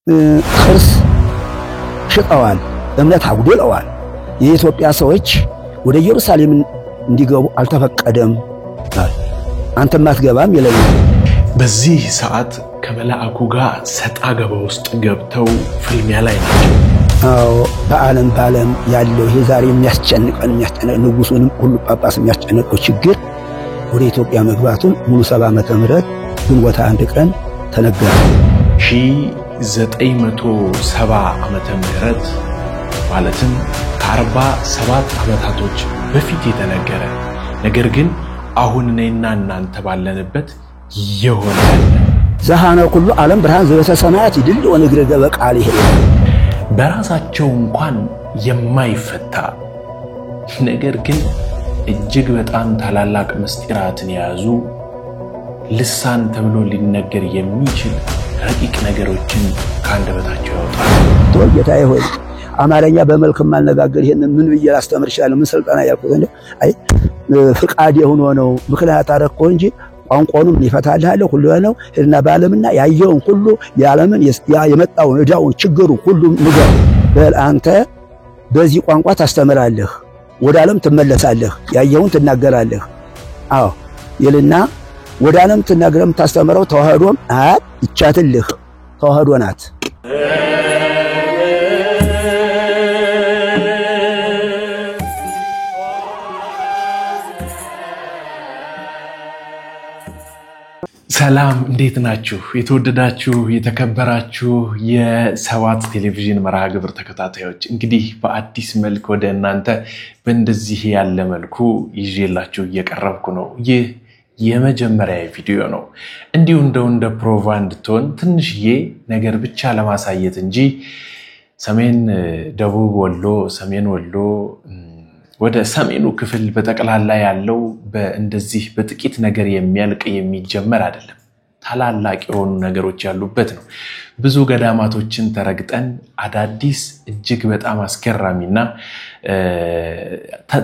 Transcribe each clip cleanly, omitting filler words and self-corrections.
ቅርስ ሽጠዋል፣ እምነት አጉድለዋል። የኢትዮጵያ ሰዎች ወደ ኢየሩሳሌም እንዲገቡ አልተፈቀደም። አንተም አትገባም ይለኛል። በዚህ ሰዓት ከመላእኩ ጋር ሰጣ ገባ ውስጥ ገብተው ፍልሚያ ላይ ናቸው። አዎ በዓለም ያለው ይሄ ዛሬ የሚያስጨንቀን ንጉሱንም ሁሉ ጳጳስ የሚያስጨንቀው ችግር ወደ ኢትዮጵያ መግባቱን ሙሉ 70 ዓመተ ምህረት ግንቦት 1 ቀን ተነገረ። 1970 ዓመተ ምህረት ማለትም ከ47 ዓመታቶች በፊት የተነገረ ነገር ግን አሁን እኔና እናንተ ባለንበት የሆነ ዘሃነ ኩሉ ዓለም ብርሃን ዘበተ ሰማያት ይድል ወንግረ ገበቃል ይሄ በራሳቸው እንኳን የማይፈታ ነገር ግን እጅግ በጣም ታላላቅ ምስጢራትን ያዙ ልሳን ተብሎ ሊነገር የሚችል ረቂቅ ነገሮችን ካንደበታቸው ያወጣሉ። ጌታዬ ሆይ አማርኛ በመልክ ማነጋገር ይሄን ምን ብዬ አስተምርሻለሁ? ምን ስልጣና ያልኩት እንዴ? አይ ፍቃድ የሆነ ነው ምክንያት አረኮ እንጂ ቋንቋውንም ይፈታልሃለሁ ሁሉ ነው እና በዓለምና ያየውን ሁሉ የዓለምን የመጣውን እዳውን ችግሩ ሁሉ ንገር በል አንተ በዚህ ቋንቋ ታስተምራለህ ወደ ዓለም ትመለሳለህ ያየውን ትናገራለህ። አዎ ይልና ወደ ዓለም ትናገረም ታስተምረው ተዋህዶም ይቻትልህ ተዋህዶ ናት። ሰላም እንዴት ናችሁ? የተወደዳችሁ የተከበራችሁ የሰባት ቴሌቪዥን መርሃ ግብር ተከታታዮች እንግዲህ በአዲስ መልክ ወደ እናንተ በእንደዚህ ያለ መልኩ ይዤላችሁ እየቀረብኩ ነው። ይህ የመጀመሪያ ቪዲዮ ነው። እንዲሁ እንደ ፕሮቫ እንድትሆን ትንሽዬ ነገር ብቻ ለማሳየት እንጂ ሰሜን ደቡብ ወሎ ሰሜን ወሎ ወደ ሰሜኑ ክፍል በጠቅላላ ያለው በእንደዚህ በጥቂት ነገር የሚያልቅ የሚጀመር አይደለም። ታላላቅ የሆኑ ነገሮች ያሉበት ነው። ብዙ ገዳማቶችን ተረግጠን አዳዲስ እጅግ በጣም አስገራሚና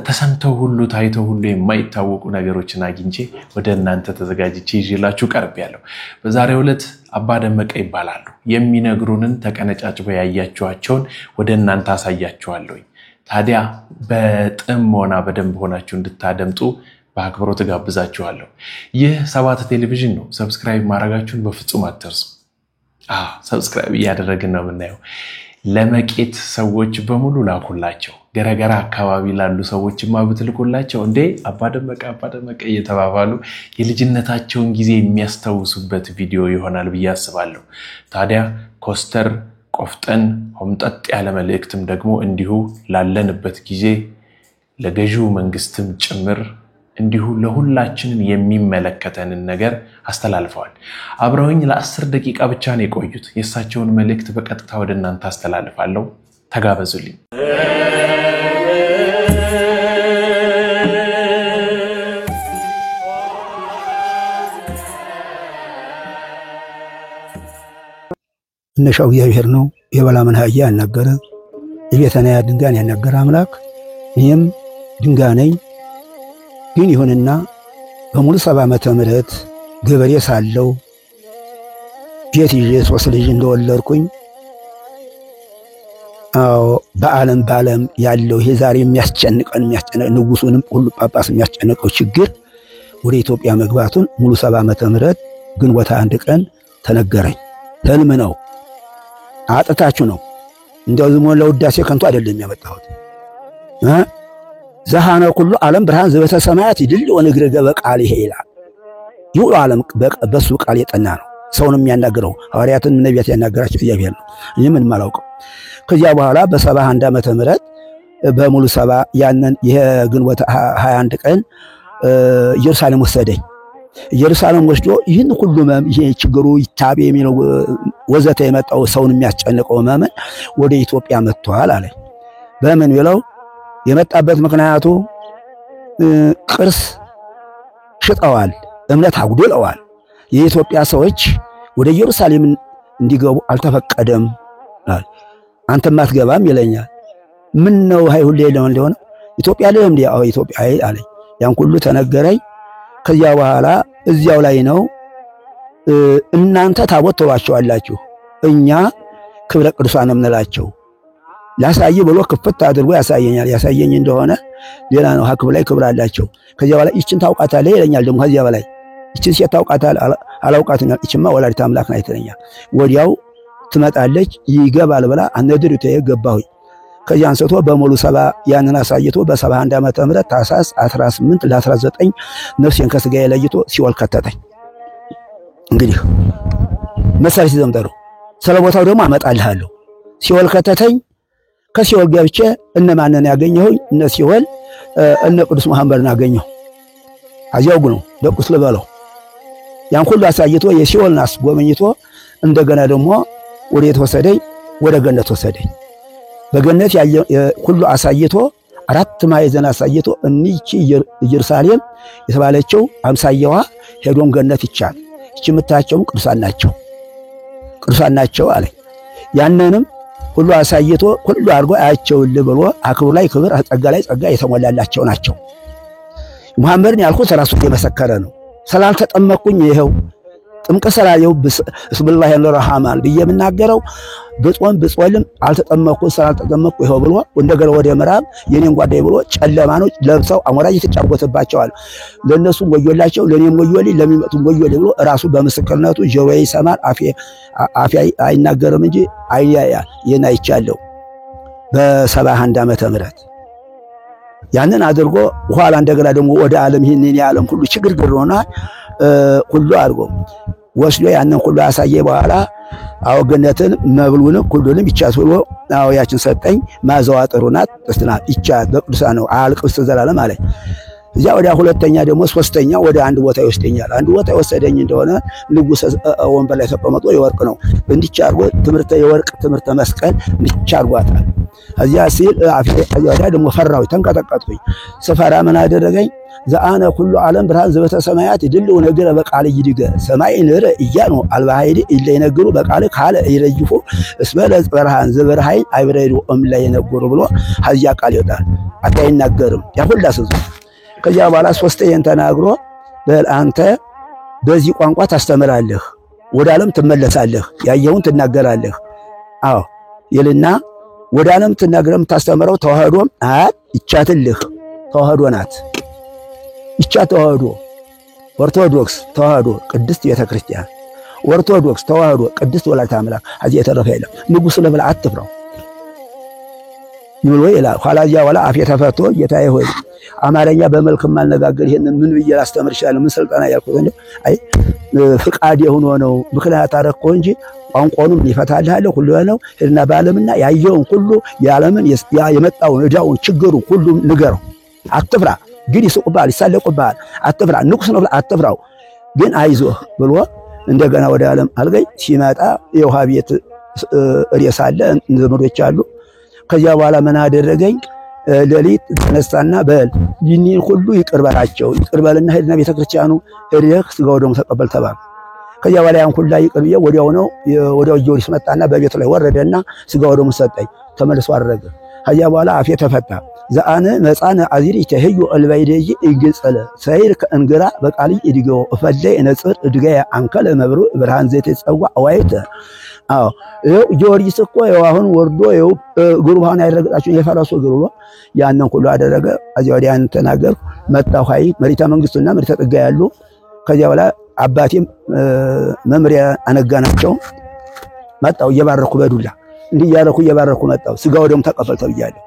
ተሰምተው ሁሉ ታይተው ሁሉ የማይታወቁ ነገሮችን አግኝቼ ወደ እናንተ ተዘጋጅቼ ይዤላችሁ ቀርቤያለሁ። በዛሬው ዕለት አባ ደመቀ ይባላሉ። የሚነግሩንን ተቀነጫጭበው ያያችኋቸውን ወደ እናንተ አሳያችኋለሁ። ታዲያ በጥሞና በደንብ ሆናችሁ እንድታደምጡ በአክብሮት ጋብዛችኋለሁ። ይህ ሰባት ቴሌቪዥን ነው። ሰብስክራይብ ማድረጋችሁን በፍጹም አትርሱ። ሰብስክራይብ እያደረግን ነው የምናየው። ለመቄት ሰዎች በሙሉ ላኩላቸው። ገረገራ አካባቢ ላሉ ሰዎችማ ብትልኩላቸው እንዴ አባ ደመቀ እየተባባሉ የልጅነታቸውን ጊዜ የሚያስታውሱበት ቪዲዮ ይሆናል ብዬ አስባለሁ። ታዲያ ኮስተር ቆፍጠን ሆምጠጥ ያለ መልእክትም ደግሞ እንዲሁ ላለንበት ጊዜ ለገዢው መንግስትም ጭምር እንዲሁ ለሁላችንን የሚመለከተንን ነገር አስተላልፈዋል። አብረውኝ ለ10 ደቂቃ ብቻ ነው የቆዩት። የእሳቸውን መልእክት በቀጥታ ወደ እናንተ አስተላልፋለሁ። ተጋበዙልኝ። እነሻው እግዚአብሔር ነው የበላምን ሀያ ያናገረ የቤተናያ ድንጋን ያናገረ አምላክ እኔም ድንጋ ነኝ። ግን ይሁንና በሙሉ 70 ዓመተ ምህረት ገበሬ ሳለው ቤት ይዤ 3 ልጅ እንደወለድኩኝ በዓለም ያለው ይሄ ዛሬ የሚያስጨንቀን ንጉሱንም ሁሉ ጳጳስ የሚያስጨንቀው ችግር ወደ ኢትዮጵያ መግባቱን ሙሉ 70 ዓመተ ምህረት ግንቦት 1 ቀን ተነገረኝ። ህልም ነው አጥታችሁ ነው እንደው ዝም ብሎ ለውዳሴ ከንቱ አይደለም ያመጣሁት። ዘሃነ ኩሉ ዓለም ብርሃን ዘበተ ሰማያት ይድል ወንግረ ገበቃል ይሄ ይላል። ይሁ ዓለም በሱ ቃል የጠና ነው። ሰውንም የሚያናገረው ሐዋርያትን ነቢያት ያናገራቸው እግዚአብሔር ነው። እኔ ምን ማላውቀው። ከዚያ በኋላ በ71 ዓመተ ምህረት በሙሉ 70 ያንን የግንቦት 21 ቀን ኢየሩሳሌም ወሰደኝ። ኢየሩሳሌም ወስዶ ይህን ሁሉ ይሄ ችግሩ ይታበ የሚለው ወዘተ የመጣው ሰውን የሚያስጨንቀው ማመን ወደ ኢትዮጵያ መጥቷል አለ። በምን ይለው የመጣበት ምክንያቱ ቅርስ ሽጠዋል፣ እምነት አጉድለዋል። የኢትዮጵያ ሰዎች ወደ ኢየሩሳሌም እንዲገቡ አልተፈቀደም። አንተም አትገባም ይለኛል። ምን ነው ሁሉ እንደሆነ ኢትዮጵያ ላይ እንዴ? አዎ ኢትዮጵያ አለኝ። ያን ሁሉ ተነገረኝ። ከዚያ በኋላ እዚያው ላይ ነው እናንተ ታቦት ተዋቸዋላችሁ፣ እኛ ክብረ ቅዱሳን የምንላቸው ላሳይ ብሎ ክፍት አድርጎ ያሳየኛል። ያሳየኝ እንደሆነ ሌላ ነው። ሀክብ ላይ ክብር አላቸው። ከዚያ በላይ ይችን ታውቃታለህ ይለኛል። ደግሞ ከዚያ በላይ ይችን ሴት ታውቃታለህ? አላውቃትም። ይችማ ወላዲተ አምላክ ናት ይለኛል። ወዲያው ትመጣለች። ይገባል ብላ አነድሪቱ ገባሁኝ። ከዚያ አንስቶ በሙሉ ሰባ ያንን አሳይቶ በ71 ዓመተ ምህረት ታኅሳስ 18 ለ19 ነፍሴን ከስጋዬ ለይቶ ሲኦል ከተተኝ። እንግዲህ መሳሪያ ሲዘምጠሩ ስለ ቦታው ደግሞ አመጣልሃለሁ። ሲኦል ከተተኝ። ከሲኦል ገብቼ እነማንን ያገኘሁኝ? እነ ሲኦል እነ ቅዱስ መሐመድን አገኘሁ። አዚያው ነው ደቁስ ልበለው። ያን ሁሉ አሳይቶ የሲኦልን አስጎመኝቶ እንደገና ደግሞ ወደ የተወሰደኝ ወደ ገነት ወሰደኝ። በገነት ሁሉ አሳይቶ 4 ማዕዘን አሳይቶ እኒቺ ኢየሩሳሌም የተባለችው አምሳያዋ ሄዶም ገነት ይቻል እቺ የምታያቸው ቅዱሳን ናቸው አለኝ። ያንንም ሁሉ አሳይቶ ሁሉ አድርጎ አያቸውልህ ብሎ አክብር ላይ ክብር ጸጋ ላይ ጸጋ የተሞላላቸው ናቸው። መሐመድን ያልኩት ራሱ የመሰከረ ነው። ስላልተጠመቅኩኝ ይሄው ጥምቀት ስላየው ብስምላህ ለረሃማን ብዬ የምናገረው ብጾም ብጾልም አልተጠመቅኩ ስላልተጠመቅኩ ይሄው ብሎ እንደገና ወደ ምዕራብ የኔን ጓዳይ ብሎ ጨለማኖች ለብሰው አሞራ እየተጫወተባቸዋል። ለነሱም ወዮላቸው ለኔም ወዮልኝ ለሚመጡም ወዮልኝ ብሎ ራሱ በምስክርነቱ ጆሮዬ ይሰማል አፌ አይናገርም እንጂ አይያያል። ይሄን አይቻለሁ በ71 ዓመተ ምህረት ያንን አድርጎ ኋላ እንደገና ደግሞ ወደ ዓለም ይሄንን የዓለም ሁሉ ችግር ሆኗል። ሁሉ አድርጎ ወስዶ ያንን ሁሉ አሳየ። በኋላ አወገነትን መብሉንም ሁሉንም ይቻት ብሎ ያችን ሰጠኝ። ማዘዋ ጥሩ ናት ጥስናት ይቻት በቅዱሳን ነው አልቅስ ዘላለም አለኝ። እዚያ ወዲያ ሁለተኛ ደግሞ ሶስተኛ ወደ አንድ ቦታ ይወስደኛል። አንድ ቦታ ይወሰደኝ እንደሆነ ንጉሥ ወንበር ላይ ተቀምጦ የወርቅ ነው እንዲቻ አድርጎ ትምህርተ የወርቅ ትምህርተ መስቀል እንዲቻ አድርጓታል። እዚያ ሲል ወዲያ ደግሞ ፈራሁ ተንቀጠቀጥኩኝ። ስፈራ ምን አደረገኝ? ዘአነ ኩሉ ዓለም ብርሃን ዘበተ ሰማያት ይድል ወነገረ በቃል ይድገ ሰማይ ንረ እያኑ አልባሃይዲ ኢለ ይነግሩ በቃል ካለ ይረጅፉ እስበለ ብርሃን ዘበርሃይ አይብረዱ ላይ ይነግሩ ብሎ ሀዚያ ቃል ይወጣል። አታይናገርም ያሁላስ ከዚያ በኋላ ሶስተኛን ተናግሮ በል አንተ በዚህ ቋንቋ ታስተምራለህ፣ ወደ ዓለም ትመለሳለህ፣ ያየውን ትናገራለህ። አዎ ይልና ወደ ዓለም ትናገረም ታስተምረው ተዋህዶም ይቻትልህ ተዋህዶ ናት። ይቻ ተዋህዶ ኦርቶዶክስ ተዋህዶ ቅድስት ቤተክርስቲያን ኦርቶዶክስ ተዋህዶ ቅድስት ወላዲተ አምላክ አዚህ የተረፈ የለም። ንጉሥ ለብላ አትፍራው ይብሎ ይላል። ኋላ ያ ወላ አፍ የተፈቶ ጌታዬ ሆይ አማርኛ በመልክ ማነጋገር ይሄንን ምን ብዬ ላስተምር ይችላል? ምን ስልጣና ያልኩት እንዴ? አይ ፍቃድ የሆነ ነው ምክንያት አረኮ እንጂ ቋንቋውንም ይፈታልሃል ሁሉ ነው። ሄድና በዓለምና ያየውን ሁሉ የዓለምን የመጣውን እዳውን ችግሩ ሁሉ ንገረው። አትፍራ ግን ይስቁባል ይሳለቁባል። አትፍራ ንጉሥ ነው አትፍራው ግን አይዞህ ብሎ እንደገና ወደ ዓለም አልገኝ ሲመጣ የውሃ ቤት ሬሳለ ዘመዶች አሉ። ከዚያ በኋላ ምን አደረገኝ? ሌሊት ተነሳና በል ይህን ሁሉ ይቅር በላቸው ይቅር በልና ሄድና ቤተክርስቲያኑ ሄደህ ስጋው ደግሞ ተቀበል ተባለ። ከዚያ በኋላ ያን ሁሉ ይቅር ብዬ ወዲያው ነው ወዲያው ጆሪስ መጣና በቤቱ ላይ ወረደና ስጋው ደግሞ ሰጠኝ። ተመልሶ አደረገ። ከዚያ በኋላ አፌ ተፈታ። ዘአነ መጻነ አዚሪ ተህዩ አልባይደጂ ይግጸለ ሰይር ከእንግራ በቃል ይድገው እፈለይ ነጽር እድጋያ አንከለ መብሩ ብርሃን ዘይት ጸዋ አዋይተ አዎ ጆሪስ እኮ አሁን ወርዶ ጉሩባን ያደረጋቸው የፈራሱ ጉሩባ ያንን ሁሉ አደረገ። አዚያ ወዲያን ተናገርኩ። መጣው ሀይ መሪታ መንግስቱና መሪታ ጥጋ ያሉ ከዚያ በኋላ አባቴም መምሪያ አነጋናቸው። መጣው እየባረኩ በዱላ እንዲህ ያረኩ እየባረኩ መጣው። ስጋው ደግሞ ተቀበል ተብያለሁ።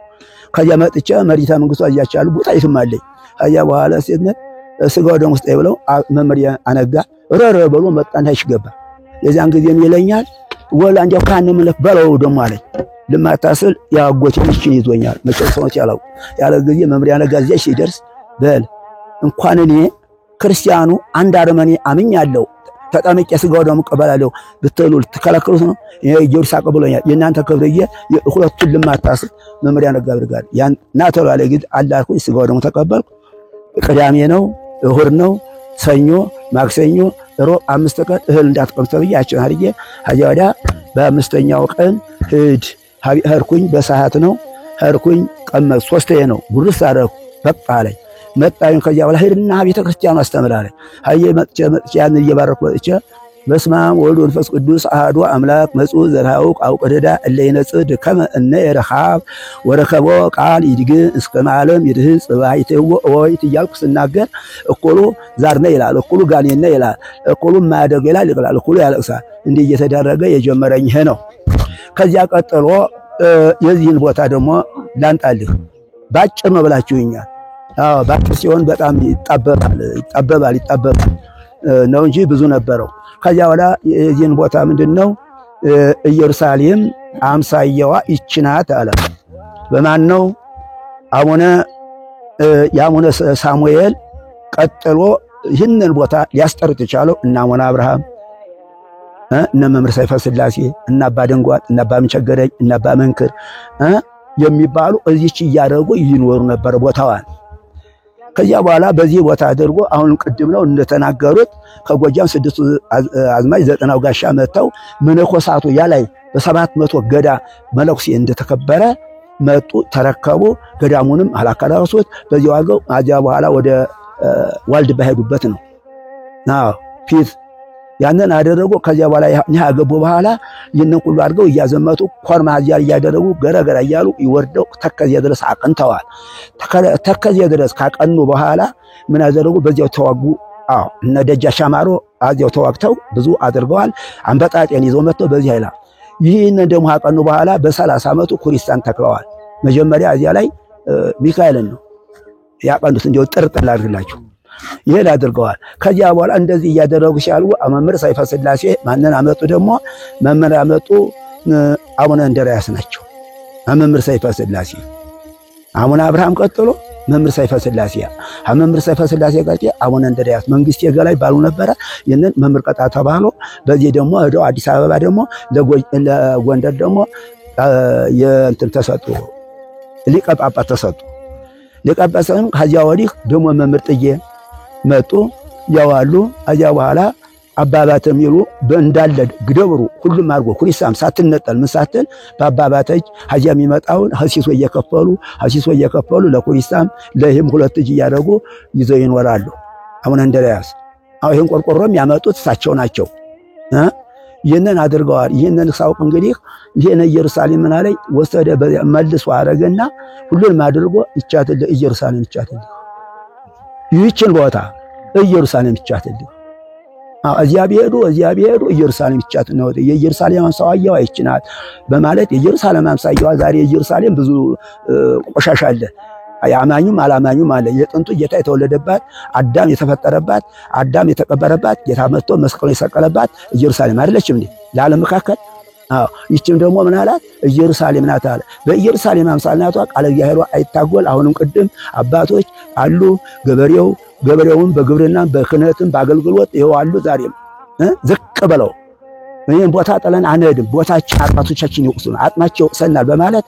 ከዚያ መጥቼ መሪታ መንግስቱ አያቻሉ ቦታ ይስማለኝ። ከዚያ በኋላ ሲነ ስጋው ደግሞ ውስጥ ብለው መምሪያ አነጋ ረረ ብሎ መጣና ይሽገባ። የዛን ጊዜም ይለኛል ወላ እንዲያው ካን ምለፍ በለው ደግሞ አለኝ። ለማታስል ያጎቴ ልጅን ይዞኛል። መጨረሻው ያለው ያለ ጊዜ መምሪያ አነጋ እዚያ ሲደርስ በል እንኳን እኔ ክርስቲያኑ አንድ አርመኔ አምኛለሁ ተጠመቀ ስጋው ደግሞ ቀበላለሁ ብትሉ ተከለከሉት ነው። ኢየሩሳ ቀበሎኛል። የናንተ ክብርዬ ሁለቱን ለማታስል መምሪያ አነጋ አድርጋል። ያን ናተው ያለ ጊዜ አላልኩኝ ስጋው ደግሞ ተቀበልኩ። ቅዳሜ ነው እሁድ ነው ሰኞ ማክሰኞ ሮብ 5 ቀን እህል እንዳትቀምጥ ተብያቸው አርዬ አያወዳ በአምስተኛው ቀን ሄድኩኝ። በሰዓት ነው ሄድኩኝ። ቀመስ 3 ነው ጉርስ አደረኩ በቃ አለኝ። መጣኝ። ከዚያ በኋላ ሄድና ቤተክርስቲያኑ አስተምራለኝ። አየ መጥቼ ያን እየባረኩ መጥቼ በስመ አብ ወወልድ ወመንፈስ ቅዱስ አሐዱ አምላክ መጽኡ ዘርሃው አውቀደዳ እለይነጽድ ከመ እነ የረሃብ ወረከቦ ቃል ይድግ እስከ ዓለም ይድህን ጽባይተው ወይት እያልኩ ስናገር እኮሉ ዛርነ ይላል፣ እኮሉ ጋኔነ ይላል፣ እኮሉ ማያደርግ ይላል፣ እኮሉ ያለቅሳል። እንዲህ እየተደረገ የጀመረኝ ይሄ ነው። ከዚያ ቀጥሎ የዚህን ቦታ ደግሞ ላንጣልህ ባጭር ነው ብላችሁኛል። አዎ ባጭር ሲሆን በጣም ይጣበባል ነው እንጂ ብዙ ነበረው። ከዚያ ወላ የዚህን ቦታ ምንድነው ኢየሩሳሌም አምሳያዋ ይችናት አለ። በማን ነው? የአቡነ ሳሙኤል ቀጥሎ ይህንን ቦታ ሊያስጠርት የቻለው እና አቡነ አብርሃም እነ መምህር ሰይፈ ሥላሴ እና አባ ደንጓጥ እና አባ ምንቸገረኝ እና አባ መንክር የሚባሉ እዚች እያደረጉ ይኖሩ ነበር ቦታዋን። ከዚያ በኋላ በዚህ ቦታ አድርጎ አሁን ቅድም ነው እንደተናገሩት ከጎጃም 6 አዝማች 90 ጋሻ መተው መነኮሳቱ ያላይ በ700 ገዳ መለኩሴ እንደተከበረ መጡ፣ ተረከቡ። ገዳሙንም አላከራሱት። በዚህ ዋጋው አዚያ በኋላ ወደ ዋልድባ ሄዱበት ነው ፊት ያንን አደረጉ። ከዚያ በኋላ ያገቡ በኋላ ይህንን ሁሉ አድርገው እያዘመቱ ኮርማ አዚያ እያደረጉ ገረገራ እያሉ ይወርደው ተከዚያ ድረስ አቀንተዋል። ተከዚያ ድረስ ካቀኑ በኋላ ምን አደረጉ? በዚያው ተዋጉ። እነ ደጃች አማሮ አዚያው ተዋግተው ብዙ አድርገዋል። አንበጣጤን ይዘው መጥተው በዚህ አይላ ይህንን ደግሞ አቀኑ በኋላ በ30 ዓመቱ ኩሪስታን ተክለዋል። መጀመሪያ አዚያ ላይ ሚካኤልን ነው ያቀኑት። እንዲው ጥርጥር አድርግላችሁ ይሄን አድርገዋል። ከዚያ በኋላ እንደዚህ እያደረጉ ሲያሉ መምህር ሰይፈ ሥላሴ ማንን አመጡ? ደግሞ መምህር አመጡ አቡነ እንድርያስ ናቸው። መምህር ሰይፈ ሥላሴ አቡነ አብርሃም ቀጥሎ መምህር ሰይፈ ሥላሴ መምህር ሰይፈ ሥላሴ ቀጥሎ አቡነ እንድርያስ መንግስት የገላይ ባሉ ነበረ። ይሄንን መምህር ቀጣ ተባሉ። በዚህ ደግሞ ሄደው አዲስ አበባ ደግሞ ለጎንደር ደግሞ የእንትን ተሰጡ፣ ሊቀ ጳጳስ ተሰጡ። ሊቀ ጳጳስም ከዚያ ወዲህ ደግሞ መምህር ጥዬ መጡ ያዋሉ። አዚያ በኋላ አባባተ የሚሉ በእንዳለ ግደብሩ ሁሉም አድርጎ ኩሪሳም ሳትነጠል ምሳትን በአባባተጅ አዚያ የሚመጣውን ሐሲሶ እየከፈሉ ለኩሪሳም ለህም 2 እጅ እያደረጉ ይዘው ይኖራሉ። አቡነ እንድርያስ ይህን ቆርቆሮም ያመጡት እሳቸው ናቸው። ይህንን አድርገዋል። ይህንን ሳውቅ እንግዲህ ይህን ኢየሩሳሌም ምን አለኝ ወሰደ መልሶ አረገና ሁሉንም አድርጎ ይቻትል ኢየሩሳሌም ይቻትል ይህችን ቦታ ኢየሩሳሌም ይቻትል እዚያ ቢሄዱ ኢየሩሳሌም ይቻት ነው። የኢየሩሳሌም አምሳያዋ ይችናት በማለት የኢየሩሳሌም አምሳያዋ ዛሬ ኢየሩሳሌም ብዙ ቆሻሻ አለ። አማኙም አላማኙም አለ። የጥንቱ ጌታ የተወለደባት አዳም የተፈጠረባት አዳም የተቀበረባት ጌታ መጥቶ መስቀሉን የሰቀለባት ኢየሩሳሌም አይደለችም እንዴ? ለዓለም መካከል ይችም ደግሞ ምን አላት? ኢየሩሳሌም ናት አለ። በኢየሩሳሌም አምሳል ናቷ ቃለ እግዚአብሔር አይታጎል። አሁንም ቅድም አባቶች አሉ። ገበሬውን በግብርና በክህነትም በአገልግሎት ይዋሉ። ዛሬም ዝቅ ብለው ይሄን ቦታ ጥለን አንሄድም፣ ቦታችን አባቶቻችን ይወቅሱን አጥማቸው ይወቅሰናል በማለት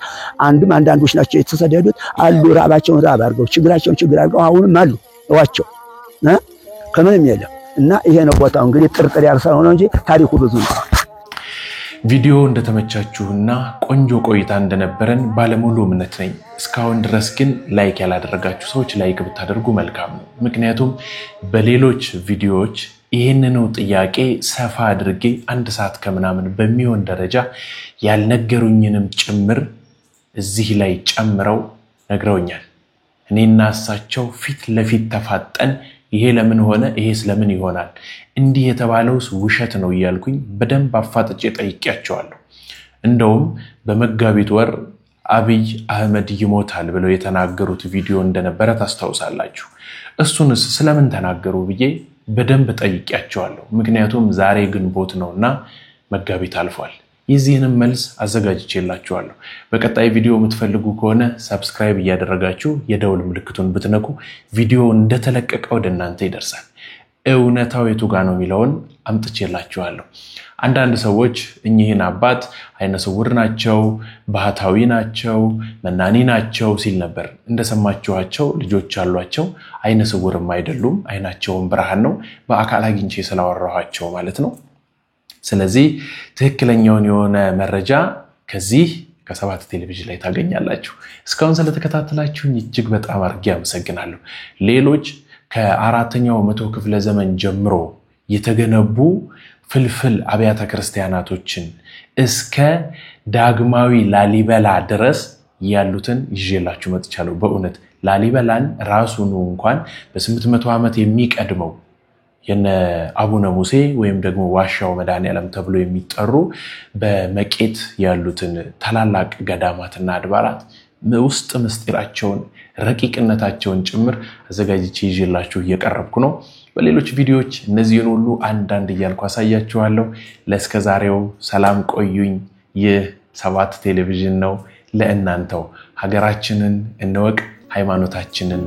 አንዳንዶች ናቸው የተሰደዱት አሉ። ራባቸውን ራብ አድርገው ችግራቸውን ችግር አድርገው አሁንም አሉ እዋቸው ከምንም የለም። እና ይሄ ነው ቦታው። እንግዲህ ጥርጥር ያልሰው ነው እንጂ ታሪኩ ብዙ ነው። ቪዲዮ እንደተመቻችሁና ቆንጆ ቆይታ እንደነበረን ባለሙሉ እምነት ነኝ። እስካሁን ድረስ ግን ላይክ ያላደረጋችሁ ሰዎች ላይክ ብታደርጉ መልካም ነው። ምክንያቱም በሌሎች ቪዲዮዎች ይህንኑ ጥያቄ ሰፋ አድርጌ 1 ሰዓት ከምናምን በሚሆን ደረጃ ያልነገሩኝንም ጭምር እዚህ ላይ ጨምረው ነግረውኛል። እኔና እሳቸው ፊት ለፊት ተፋጠን ይሄ ለምን ሆነ፣ ይሄስ ለምን ይሆናል፣ እንዲህ የተባለውስ ውሸት ነው እያልኩኝ በደንብ አፋጥጬ ጠይቄያቸዋለሁ። እንደውም በመጋቢት ወር አብይ አህመድ ይሞታል ብለው የተናገሩት ቪዲዮ እንደነበረ ታስታውሳላችሁ። እሱንስ ስለምን ተናገሩ ብዬ በደንብ ጠይቄያቸዋለሁ። ምክንያቱም ዛሬ ግንቦት ነውና መጋቢት አልፏል። የዚህንም መልስ አዘጋጅቼላችኋለሁ። በቀጣይ ቪዲዮ የምትፈልጉ ከሆነ ሰብስክራይብ እያደረጋችሁ የደውል ምልክቱን ብትነኩ ቪዲዮ እንደተለቀቀ ወደ እናንተ ይደርሳል። እውነታው የቱ ጋር ነው የሚለውን አምጥቼላችኋለሁ። አንዳንድ ሰዎች እኚህን አባት አይነ ስውር ናቸው፣ ባህታዊ ናቸው፣ መናኒ ናቸው ሲል ነበር። እንደሰማችኋቸው ልጆች አሏቸው፣ አይነ ስውርም አይደሉም፣ አይናቸውም ብርሃን ነው። በአካል አግኝቼ ስላወራኋቸው ማለት ነው። ስለዚህ ትክክለኛውን የሆነ መረጃ ከዚህ ከሰባት ቴሌቪዥን ላይ ታገኛላችሁ። እስካሁን ስለተከታተላችሁኝ እጅግ በጣም አድርጌ አመሰግናለሁ። ሌሎች ከ4ኛው መቶ ክፍለ ዘመን ጀምሮ የተገነቡ ፍልፍል አብያተ ክርስቲያናቶችን እስከ ዳግማዊ ላሊበላ ድረስ ያሉትን ይዤላችሁ መጥቻለሁ። በእውነት ላሊበላን ራሱን እንኳን በ800 ዓመት የሚቀድመው የነ አቡነ ሙሴ ወይም ደግሞ ዋሻው መድኃኔዓለም ተብሎ የሚጠሩ በመቄት ያሉትን ታላላቅ ገዳማትና አድባራት ውስጥ ምስጢራቸውን ረቂቅነታቸውን ጭምር አዘጋጅቼ ይዤላችሁ እየቀረብኩ ነው። በሌሎች ቪዲዮዎች እነዚህን ሁሉ አንዳንድ እያልኩ አሳያችኋለሁ። ለእስከዛሬው ሰላም ቆዩኝ። ይህ 7 ቴሌቪዥን ነው። ለእናንተው ሀገራችንን እንወቅ፣ ሃይማኖታችንን